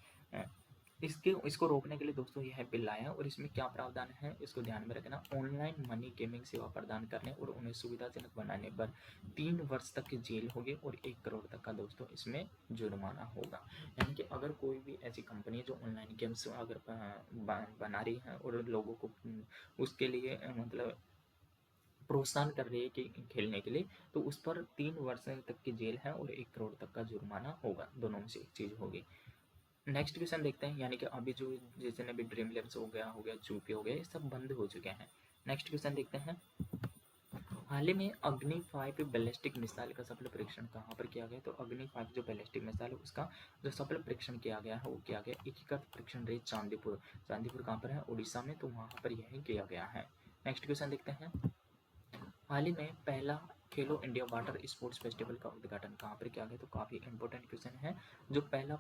इसको रोकने के लिए दोस्तों यह बिल आया। और इसमें क्या प्रावधान है इसको ध्यान में रखना। ऑनलाइन मनी गेमिंग सेवा प्रदान करने और उन्हें सुविधाजनक बनाने पर 3 वर्ष तक की जेल होगी और 1 करोड़ तक का दोस्तों इसमें जुर्माना होगा। यानी कि अगर कोई भी ऐसी कंपनी जो ऑनलाइन गेम्स अगर बना रही है और लोगों को उसके लिए मतलब प्रोत्साहन कर रही है कि खेलने के लिए, तो उस पर 3 वर्ष तक की जेल है और 1 करोड़ तक का जुर्माना होगा, दोनों में से एक चीज़ होगी। नेक्स्ट क्वेश्चन देखते हैं। यानी कि अभी जो जितने भी ड्रीम लैब्स हो गया चूपी हो गया, ये सब बंद हो चुके हैं। नेक्स्ट क्वेश्चन देखते हैं। हाल ही में अग्नि 5 बैलिस्टिक मिसाइल का सफल परीक्षण कहाँ पर किया गया? तो अग्नि 5 जो बैलिस्टिक मिसाइल है उसका जो सफल परीक्षण किया गया है वो किया गया एकीकृत परीक्षण रेंज चांदीपुर। चांदीपुर कहाँ पर है? उड़ीसा में, तो वहाँ पर यह किया गया है। नेक्स्ट क्वेश्चन देखते हैं। हाल ही में पहला खेलो इंडिया वाटर स्पोर्ट्स फेस्टिवल का उद्घाटन कहाँ पर किया गया? तो काफ़ी इंपॉर्टेंट क्वेश्चन है। जो पहला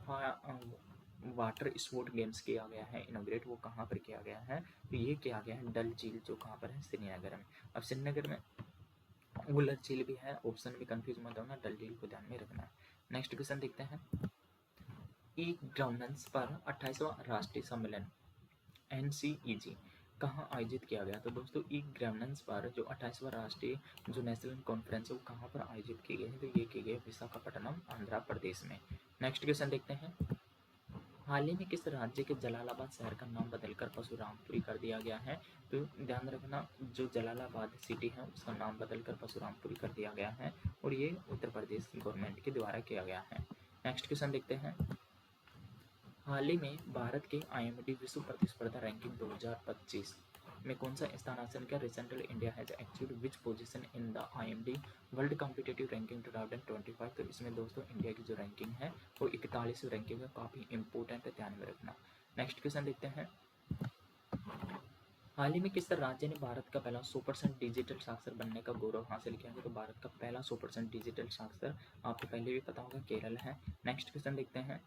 वाटर स्पोर्ट गेम्स किया गया है इनोग्रेट, वो कहाँ पर किया गया है? तो ये किया गया है डल झील, जो कहाँ पर है? श्रीनगर में। अब श्रीनगर में उलर झील भी है, ऑप्शन भी कंफ्यूज मत होना, डल झील को ध्यान में रखना है। नेक्स्ट क्वेश्चन देखते हैं। ई गवर्नेंस पर 28वां राष्ट्रीय सम्मेलन NCEG कहाँ आयोजित किया गया? तो दोस्तों ई गवर्नेंस पर जो 28वां राष्ट्रीय जो नेशनल कॉन्फ्रेंस है वो कहाँ पर आयोजित की गई है? तो ये की गई विशाखापट्टनम, आंध्र प्रदेश में। नेक्स्ट क्वेश्चन देखते हैं। हाल ही में किस राज्य के जलालाबाद शहर का नाम बदलकर परशुरामपुरी कर दिया गया है? तो ध्यान रखना, जो जलालाबाद सिटी है उसका नाम बदलकर परशुरामपुरी कर दिया गया है और ये उत्तर प्रदेश गवर्नमेंट के द्वारा किया गया है। नेक्स्ट क्वेश्चन देखते हैं। हाल ही में भारत के IMD विश्व प्रतिस्पर्धा रैंकिंग 2025 में कौन सा स्थान हासिल किया? Recently India has achieved which position in the IMD world competitive ranking 2025। तो इसमें दोस्तों इंडिया की जो रैंकिंग है वो 41वीं रैंकिंग है, काफ़ी इंपॉर्टेंट है, ध्यान में रखना। नेक्स्ट क्वेश्चन देखते हैं। हाल ही में किस राज्य ने भारत का पहला 100% डिजिटल साक्षर बनने का गौरव हासिल किया है? तो भारत का पहला 100% डिजिटल साक्षर आपको पहले भी पता होगा, केरल है। नेक्स्ट क्वेश्चन देखते हैं।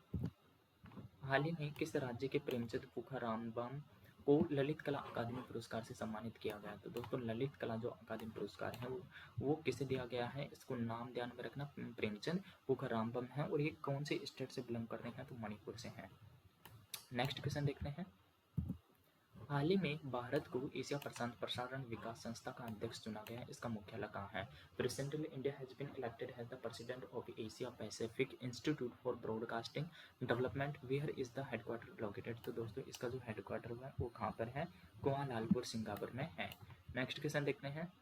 हाल ही में किस राज्य के प्रेमचंद पुखारामबम को ललित कला अकादमी पुरस्कार से सम्मानित किया गया? तो दोस्तों ललित कला जो अकादमी पुरस्कार है वो किसे दिया गया है? इसको नाम ध्यान में रखना, प्रेमचंद पुखारामबम है और ये कौन से स्टेट से बिलोंग करते हैं? तो मणिपुर से हैं। नेक्स्ट क्वेश्चन देखते हैं। हाल ही में भारत को एशिया प्रशांत प्रसारण विकास संस्था का अध्यक्ष चुना गया है, इसका मुख्यालय कहाँ है? तो recently India has been elected as the president of Asia Pacific institute for broadcasting development, where is the headquarter located? तो दोस्तों इसका जो हेडक्वार्टर है वो कहाँ पर है? कुआलालंपुर सिंगापुर में है। नेक्स्ट क्वेश्चन देखते हैं।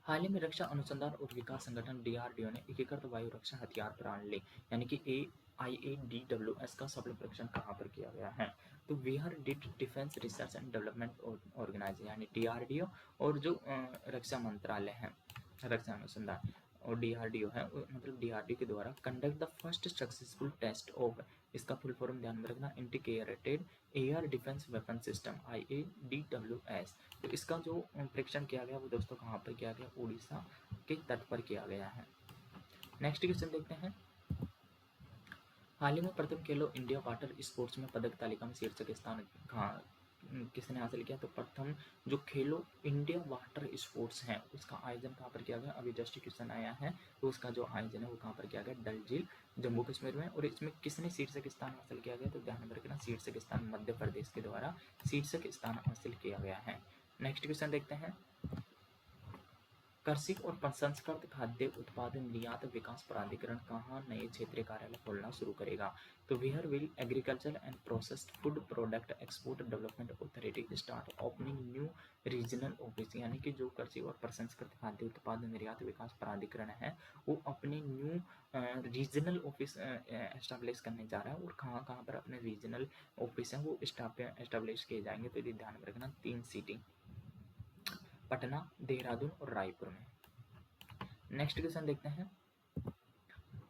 हाल ही में रक्षा अनुसंधान और विकास संगठन DRDO ने एकीकृत वायु रक्षा हथियार प्रणाली यानी कि IADWS का सफल परीक्षण कहाँ पर किया गया है? तो Bihar defence research and development organisation यानी DRDO और जो रक्षा मंत्रालय है, रक्षा अनुसंधान और DRDO है, मतलब DRDO के द्वारा conduct the first successful test of, इसका फुल फॉर्म ध्यान में रखना, integrated air defence weapon system IADWS। तो इसका जो परीक्षण किया गया वो दोस्तों कहाँ पर किया गया? उड़ीसा के तट पर किया गया है। नेक्स्ट क्वेश्चन देखते हैं। हाल ही में प्रथम खेलो इंडिया वाटर स्पोर्ट्स में पदक तालिका में शीर्षक स्थान कहाँ किसने हासिल किया? तो प्रथम जो खेलो इंडिया वाटर स्पोर्ट्स हैं उसका आयोजन कहाँ पर किया गया? अभी जस्ट क्वेश्चन आया है, तो उसका जो आयोजन है वो कहाँ पर किया गया? डल झील जम्मू कश्मीर में। और इसमें किसने शीर्षक स्थान हासिल किया गया? तो ध्यान में रखना, शीर्षक स्थान मध्य प्रदेश के द्वारा शीर्षक स्थान हासिल किया गया है। नेक्स्ट क्वेश्चन देखते हैं, कृषि और प्रसंस्कृत खाद्य उत्पाद निर्यात विकास प्राधिकरण कहाँ नए क्षेत्रीय कार्यालय खोलना शुरू करेगा? तो where will agriculture and processed food product export development authority start opening new regional office, यानी कि जो कृषि और प्रसंस्कृत खाद्य उत्पाद निर्यात विकास प्राधिकरण है वो अपने न्यू रीजनल ऑफिस एस्टाब्लिश करने जा रहा है। और कहाँ कहाँ पर अपने रीजनल ऑफिस हैं वो एस्टाब्लिश किए जाएंगे? तो ये ध्यान में रखना, 3 सिटी, पटना, देहरादून और रायपुर में। नेक्स्ट क्वेश्चन देखते हैं,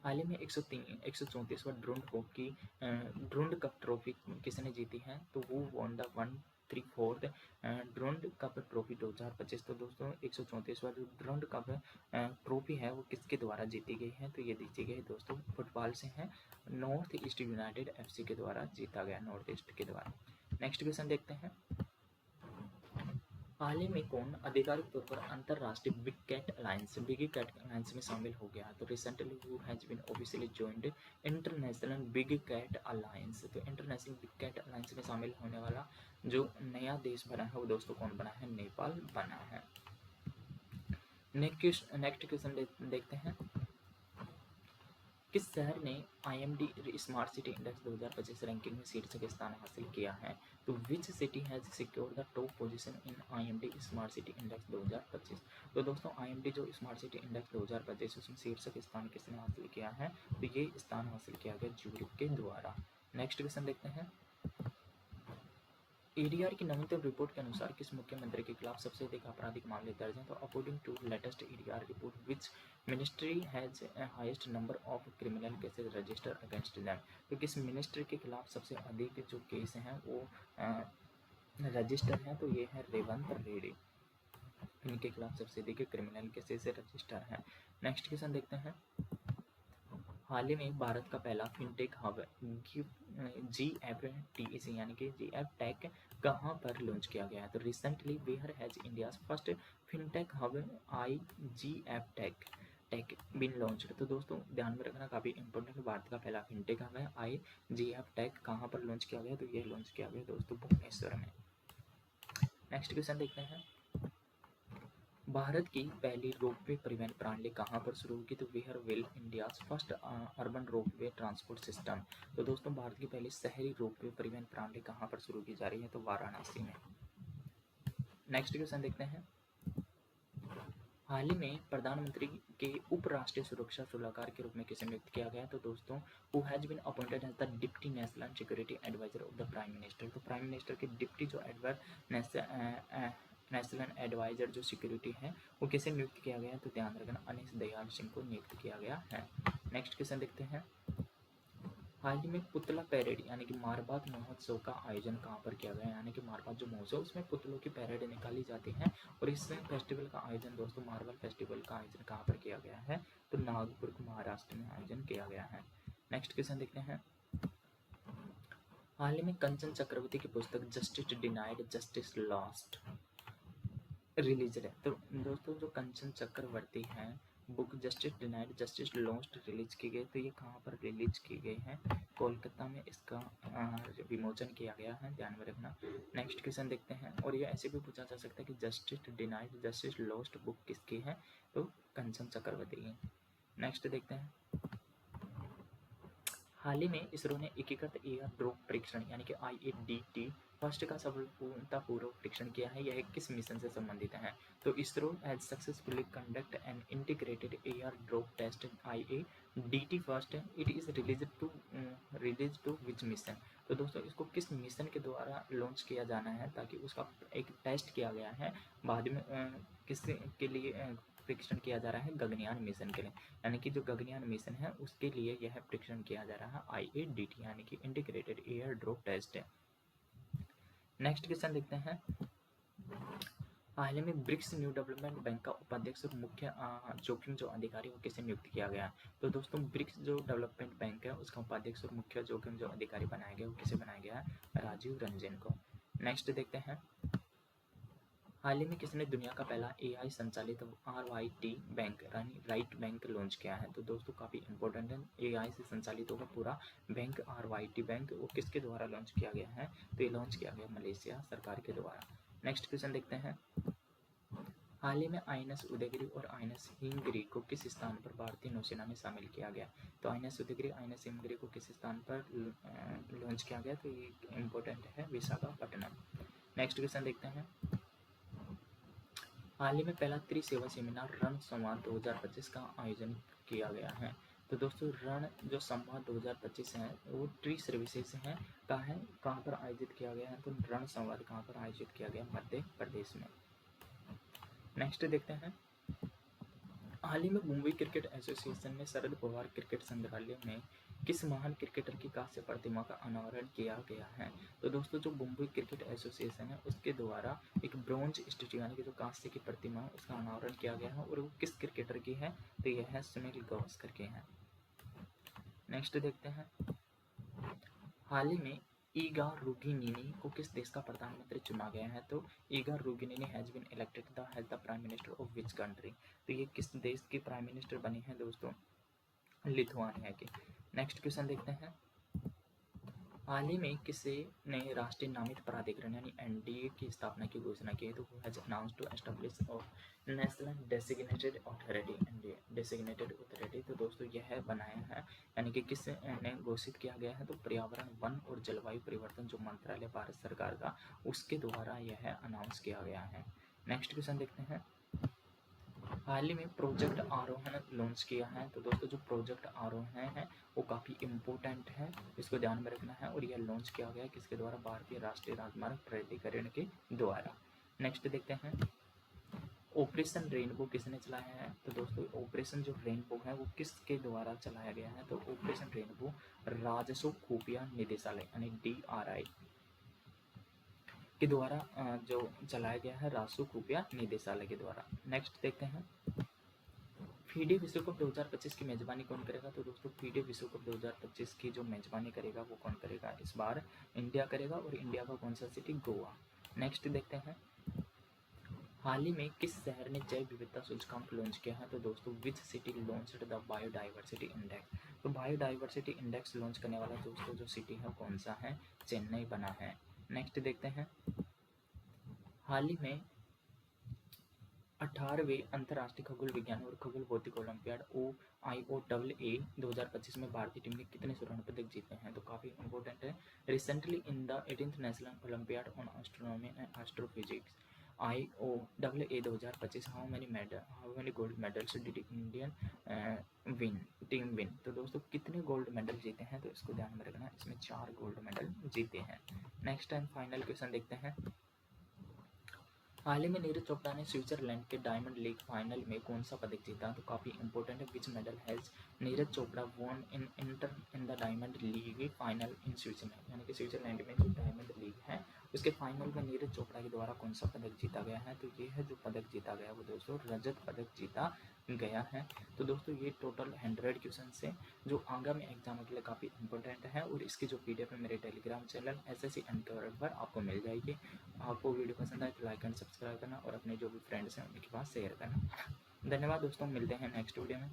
हाल ही में 134वां ड्रोन कप ट्रॉफी किसने जीती है? तो वो won the 134th drone cup trophy 2025। तो दोस्तों 134वां जो ड्रोन कप ट्रॉफी है वो किसके द्वारा जीती गई है? तो ये जीती गई दोस्तों फुटबॉल से है, नॉर्थ ईस्ट यूनाइटेड FC के द्वारा जीता गया, नॉर्थ ईस्ट के द्वारा। नेक्स्ट क्वेश्चन देखते हैं, हाल ही में कौन आधिकारिक तौर पर अंतरराष्ट्रीय बिग कैट अलायंस में शामिल हो गया? तो recently who has been officially joined international big cat alliance. तो इंटरनेशनल बिग कैट अलायंस में शामिल होने वाला जो नया देश बना है वो दोस्तों कौन बना है? नेपाल बना है। नेक्स्ट क्वेश्चन देखते हैं, किस शहर ने IMD smart city index 2025 ranking में शीर्षक स्थान हासिल किया है? तो which city has secured the top position in IMD smart city index 2025। तो दोस्तों IMD जो स्मार्ट सिटी इंडेक्स 2025 उसमें शीर्षक स्थान किसने हासिल किया है? तो ये स्थान हासिल किया गया ज्यूरिख के द्वारा। नेक्स्ट क्वेश्चन देखते हैं, ADR की नवीनतम रिपोर्ट के अनुसार किस मुख्यमंत्री के खिलाफ सबसे अधिक आपराधिक मामले दर्ज हैं? तो according to latest ADR report which ministry has highest number of criminal cases register against them. तो किस मिनिस्ट्री के खिलाफ सबसे अधिक जो केस हैं वो रजिस्टर हैं? तो ये है रेवंत रेड्डी, इनके खिलाफ सबसे अधिक क्रिमिनल केसेस रजिस्टर हैं। नेक्स्ट क्वेश्चन देखते हैं, हाल ही में भारत का पहला फिनटेक हब GFTEC यानी कि GF टेक कहाँ पर लॉन्च किया गया है? तो recently where has India's first fintech hub GF tech been launched. तो दोस्तों ध्यान में रखना, काफ़ी इंपॉर्टेंट, भारत का पहला फिनटेक हब है GF टेक कहाँ पर लॉन्च किया गया? तो ये लॉन्च किया गया दोस्तों भुवनेश्वर में। नेक्स्ट क्वेश्चन देखते हैं, भारत की पहली रोपवे परिवहन प्रणाली कहाँ पर शुरू होगी? तो where will India's first urban ropeway transport system. तो दोस्तों भारत की पहली शहरी रोपवे परिवहन प्रणाली कहाँ पर शुरू की जा रही है? तो वाराणसी में। नेक्स्ट क्वेश्चन देखते हैं, हाल ही में प्रधानमंत्री के उपराष्ट्रीय सुरक्षा सलाहकार के रूप में किसे नियुक्त किया गया? तो दोस्तों who has been appointed as the deputy national security advisor of the prime minister. तो प्राइम मिनिस्टर के डिप्टी जो नेशनल एडवाइजर जो सिक्योरिटी है वो किसे नियुक्त किया गया है? तो ध्यान रखना, अनिश दयाल सिंह को नियुक्त किया गया है। नेक्स्ट क्वेश्चन देखते हैं, हाल ही में पुतला पैरेड यानी कि मारबाद महोत्सव का आयोजन कहाँ पर किया गया? यानी कि मारबाद जो महोत्सव उसमें पुतलों की पैरेड निकाली जाती है और इस फेस्टिवल का आयोजन दोस्तों मार्बल फेस्टिवल का आयोजन कहाँ पर किया गया है? तो नागपुर महाराष्ट्र में आयोजन किया गया है। नेक्स्ट क्वेश्चन देखते हैं, हाल ही में कंचन चक्रवर्ती की पुस्तक justice denied justice lost release है। तो दोस्तों जो कंचन चक्रवर्ती हैं book justice denied justice lost release की गई, तो ये कहाँ पर रिलीज की गई है? कोलकाता में इसका विमोचन किया गया है, ध्यान में रखना। नेक्स्ट क्वेश्चन देखते हैं, और ये ऐसे भी पूछा जा सकता है कि justice denied justice lost book किसकी है? तो कंचन चक्रवर्ती की। नेक्स्ट देखते हैं, हाल ही में इसरो ने एकीकृत एयर परीक्षण यानी कि IADT फर्स्ट का सफलतापूर्वक परीक्षण किया है। यह किस मिशन से संबंधित है? तो ISRO has successfully conduct an integrated air drop test IADT first, it is release to which mission. तो दोस्तों इसको किस मिशन के द्वारा लॉन्च किया जाना है, ताकि उसका एक टेस्ट किया गया है बाद में किस के लिए परीक्षण किया जा रहा है? गगनयान मिशन के लिए, यानी कि जो गगनयान मिशन है उसके लिए यह परीक्षण किया जा रहा है IADT यानी कि इंटीग्रेटेड एयर ड्रॉप टेस्ट है। नेक्स्ट क्वेश्चन देखते हैं, हाल ही में ब्रिक्स न्यू डेवलपमेंट बैंक का उपाध्यक्ष और मुख्य जोखिम जो अधिकारी वो किसे नियुक्त किया गया? तो दोस्तों ब्रिक्स जो डेवलपमेंट बैंक है उसका उपाध्यक्ष और मुख्य जोखिम जो अधिकारी बनाया गया वो किसे बनाया गया? राजीव रंजन को। नेक्स्ट देखते हैं, हाल ही में किसने दुनिया का पहला एआई संचालित आरवाईटी बैंक यानी राइट बैंक लॉन्च किया है? तो दोस्तों काफ़ी इंपॉर्टेंट है, एआई से संचालित होगा पूरा बैंक आरवाईटी बैंक, वो किसके द्वारा लॉन्च किया गया है? तो ये लॉन्च किया गया मलेशिया सरकार के द्वारा। नेक्स्ट क्वेश्चन देखते हैं, हाल ही में आईएनएस उदयगिरि और आईएनएस हिमगिरी को किस स्थान पर भारतीय नौसेना में शामिल किया गया? तो आईएनएस उदयगिरि आईएनएस हिमगिरी को किस स्थान पर लॉन्च किया गया? तो ये इंपॉर्टेंट है, विशाखापट्टनम। नेक्स्ट क्वेश्चन देखते हैं, हाल ही में पहला त्रिसेवा सेमिनार रण संवाद 2025 का आयोजन किया गया है। तो दोस्तों रण जो संवाद 2025 है वो ट्री सर्विसेज है, कहाँ पर आयोजित किया गया है? तो रण संवाद कहाँ पर आयोजित किया गया? मध्य प्रदेश में। नेक्स्ट देखते हैं, हाल ही में मुंबई क्रिकेट एसोसिएशन ने शरद पवार क्रिकेट संग्रहालय में किस महान क्रिकेटर की कांस्य प्रतिमा का अनावरण किया गया है? तो दोस्तों जो मुंबई क्रिकेट एसोसिएशन है उसके द्वारा एक ब्रॉन्ज स्टैचू यानी कि जो कांस्य की प्रतिमा है उसका अनावरण किया गया है, और वो किस क्रिकेटर की है? तो यह है सुनील गावस्कर की है। नेक्स्ट देखते हैं, हाल ही में ईगार रूगिनिनी को किस देश का प्रधानमंत्री चुना गया है? तो ईगार Ruginiene has been elected the prime minister of which country? तो ये किस देश की प्राइम मिनिस्टर बनी है दोस्तों? लिथुआनिया की। नेक्स्ट क्वेश्चन देखते हैं, हाल ही में किसी ने राष्ट्रीय नामित प्राधिकरण यानी एनडीए की स्थापना की घोषणा की है? तो has announced to establish national designated authority, NDA designated authority. तो दोस्तों यह बनाया है यानी कि किस ने घोषित किया गया है? तो पर्यावरण वन और जलवायु परिवर्तन जो मंत्रालय भारत सरकार का, उसके द्वारा यह अनाउंस किया गया है। नेक्स्ट क्वेश्चन देखते हैं, हाल ही में प्रोजेक्ट आरोहण लॉन्च किया है। तो दोस्तों जो प्रोजेक्ट आरोहण है वो काफ़ी इम्पोर्टेंट है, इसको ध्यान में रखना है, और यह लॉन्च किया गया है किसके द्वारा? भारतीय राष्ट्रीय राजमार्ग प्राधिकरण के द्वारा। नेक्स्ट देखते हैं, ऑपरेशन रेनबो किसने चलाया है? तो दोस्तों ऑपरेशन जो रेनबो है वो किसके द्वारा चलाया गया है? तो ऑपरेशन रेनबो राजस्व खुफिया निदेशालय यानी DRI के द्वारा जो चलाया गया है, राजस्व खुफिया निदेशालय के द्वारा। नेक्स्ट देखते हैं, फीडे विश्व कप 2025 की मेजबानी कौन करेगा? तो दोस्तों फीडे विश्व कप 2025 की जो मेजबानी करेगा वो कौन करेगा? इस बार इंडिया करेगा, और इंडिया का कौन सा सिटी? गोवा। नेक्स्ट देखते हैं, हाल ही में किस शहर ने जैव विविधता सूचकांक लॉन्च किया है? तो दोस्तों which city launched the biodiversity index? तो बायोडाइवर्सिटी इंडेक्स लॉन्च करने वाला दोस्तों जो सिटी है कौन सा है? चेन्नई बना है। नेक्स्ट देखते हैं, हाल ही में 18वें अंतर्राष्ट्रीय खगोल विज्ञान और खगोल भौतिक ओलंपियाड OIOAA 2025 में भारतीय टीम ने कितने स्वर्ण पदक जीते हैं? तो काफ़ी इंपॉर्टेंट है, recently in the 18th national olympiad on astronomy and astrophysics IOAA 2025 how many gold medals did Indian team win? तो दोस्तों कितने गोल्ड मेडल जीते हैं? तो इसको ध्यान में रखना, इसमें 4 गोल्ड मेडल जीते हैं। नेक्स्ट एंड फाइनल क्वेश्चन देखते हैं, हाल ही में नीरज चोपड़ा ने स्विट्जरलैंड के डायमंड लीग फाइनल में कौन सा पदक जीता? तो काफ़ी इंपॉर्टेंट है, विच medal has Neeraj Chopra von in the diamond league final in Switzerland? यानी कि स्विट्जरलैंड में जो डायमंड लीग है उसके फाइनल में नीरज चोपड़ा के द्वारा कौन सा पदक जीता गया है? तो ये है जो पदक जीता गया वो दोस्तों रजत पदक जीता गया है। तो दोस्तों ये टोटल 100 क्वेश्चन से जो आगामी एग्जाम के लिए काफ़ी इंपॉर्टेंट है, और इसकी जो PDF है मेरे टेलीग्राम चैनल SSC एनकवर पर आपको मिल जाएगी। आपको वीडियो पसंद आए तो लाइक एंड सब्सक्राइब करना, और अपने जो भी फ्रेंड्स हैं उनके पास शेयर करना। धन्यवाद दोस्तों, मिलते हैं नेक्स्ट वीडियो में।